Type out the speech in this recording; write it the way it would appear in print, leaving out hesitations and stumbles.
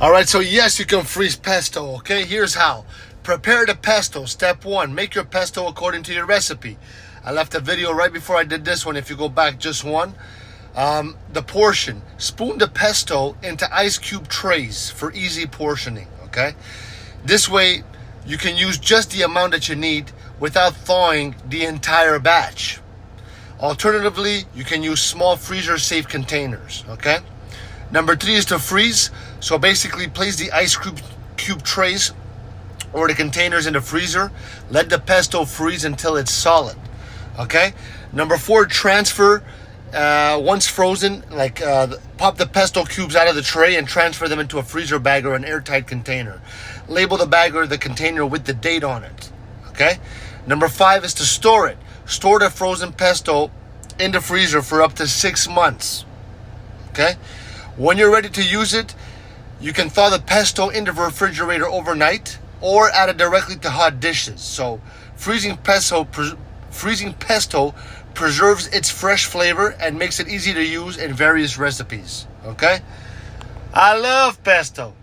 Alright, so yes, you can freeze pesto, okay? Here's how. Prepare the pesto. Step 1, make your pesto according to your recipe. I left a video right before I did this one, if you go back just one. The portion. Spoon the pesto into ice cube trays for easy portioning, okay? This way, you can use just the amount that you need without thawing the entire batch. Alternatively, you can use small freezer-safe containers, okay? Number 3 is to freeze. So basically, place the ice cube trays or the containers in the freezer. Let the pesto freeze until it's solid, okay? Number 4, transfer. Once frozen, pop the pesto cubes out of the tray and transfer them into a freezer bag or an airtight container. Label the bag or the container with the date on it, okay? Number 5 is to store it. Store the frozen pesto in the freezer for up to 6 months, okay? When you're ready to use it, you can thaw the pesto in the refrigerator overnight or add it directly to hot dishes. So freezing pesto preserves its fresh flavor and makes it easy to use in various recipes, okay? I love pesto.